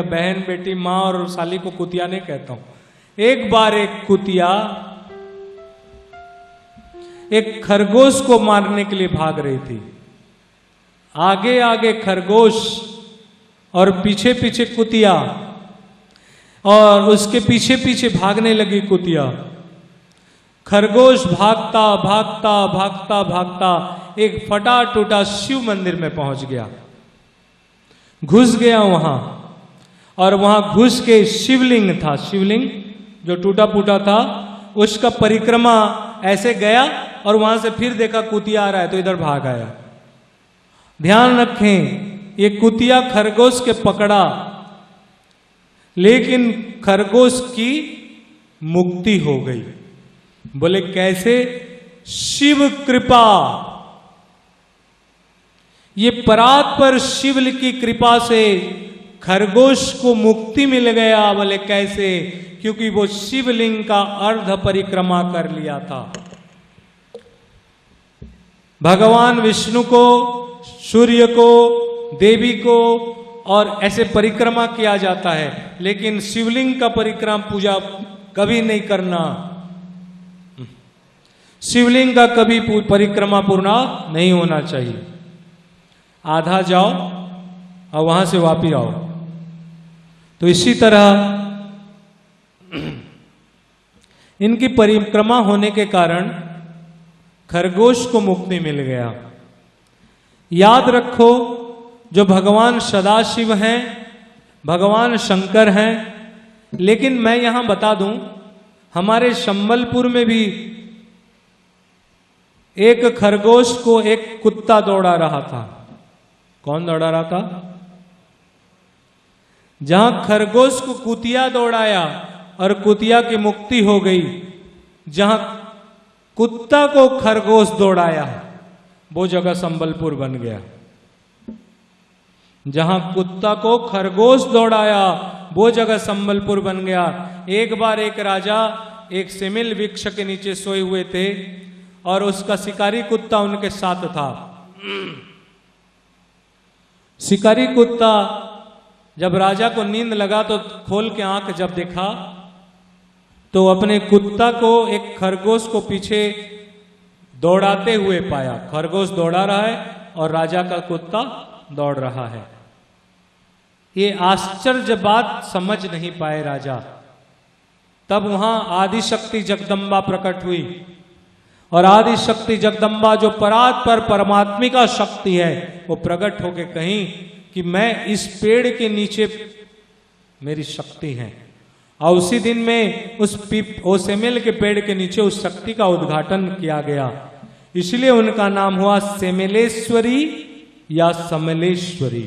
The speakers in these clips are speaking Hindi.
बहन बेटी माँ और साली को कुतिया नहीं कहता हूं। एक बार एक कुतिया एक खरगोश को मारने के लिए भाग रही थी। आगे आगे खरगोश और पीछे पीछे कुतिया, और उसके पीछे पीछे भागने लगी कुतिया। खरगोश भागता भागता भागता भागता एक फटा टूटा शिव मंदिर में पहुंच गया, घुस गया वहां, और वहां घुस के शिवलिंग था, शिवलिंग जो टूटा फूटा था, उसका परिक्रमा ऐसे गया और वहां से फिर देखा कुतिया आ रहा है तो इधर भाग आया। ध्यान रखें, ये कुतिया खरगोश के पकड़ा, लेकिन खरगोश की मुक्ति हो गई। बोले कैसे? शिव कृपा, ये परात्पर शिव की कृपा से खरगोश को मुक्ति मिल गया। बोले कैसे? क्योंकि वो शिवलिंग का अर्ध परिक्रमा कर लिया था। भगवान विष्णु को, सूर्य को, देवी को और ऐसे परिक्रमा किया जाता है, लेकिन शिवलिंग का परिक्रमा पूजा कभी नहीं करना। शिवलिंग का कभी परिक्रमा पूर्ण नहीं होना चाहिए। आधा जाओ और वहां से वापिस आओ। तो इसी तरह इनकी परिक्रमा होने के कारण खरगोश को मुक्ति मिल गया। याद रखो, जो भगवान सदाशिव हैं, भगवान शंकर हैं, लेकिन मैं यहां बता दूं, हमारे संबलपुर में भी एक खरगोश को एक कुत्ता दौड़ा रहा था। कौन दौड़ा रहा था? जहां खरगोश को कुतिया दौड़ाया और कुतिया की मुक्ति हो गई, जहां कुत्ता को खरगोश दौड़ाया वो जगह संबलपुर बन गया। जहां कुत्ता को खरगोश दौड़ाया वो जगह संबलपुर बन गया। एक बार एक राजा एक सिमिल वृक्ष के नीचे सोए हुए थे और उसका शिकारी कुत्ता उनके साथ था। शिकारी कुत्ता जब राजा को नींद लगा तो खोल के आंख जब देखा तो अपने कुत्ता को एक खरगोश को पीछे दौड़ाते हुए पाया। खरगोश दौड़ा रहा है और राजा का कुत्ता दौड़ रहा है। ये आश्चर्य बात समझ नहीं पाए राजा। तब वहां आदिशक्ति जगदम्बा प्रकट हुई, और आदिशक्ति जगदम्बा जो परात्पर परमात्मिका शक्ति है, वो प्रकट होके कहीं कि मैं इस पेड़ के नीचे मेरी शक्ति है। और उसी दिन में उस सेमेल के पेड़ के नीचे उस शक्ति का उद्घाटन किया गया। इसलिए उनका नाम हुआ सेमेलेश्वरी या समलेश्वरी।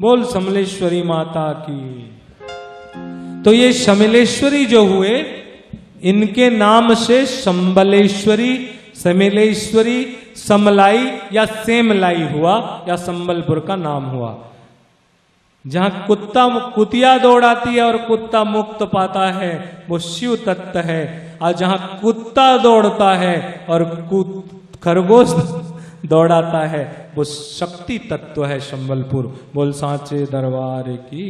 बोल समलेश्वरी माता की। तो ये समलेश्वरी जो हुए, इनके नाम से संबलेश्वरी, सेमेलेश्वरी, समलाई या सेमलाई हुआ, या संबलपुर का नाम हुआ। जहां कुतिया दौड़ाती है और कुत्ता मुक्त पाता है वो शिव तत्व है, और जहां कुत्ता दौड़ता है और खरगोश दौड़ाता है वो शक्ति तत्व है संबलपुर। बोल सांचे दरबार की।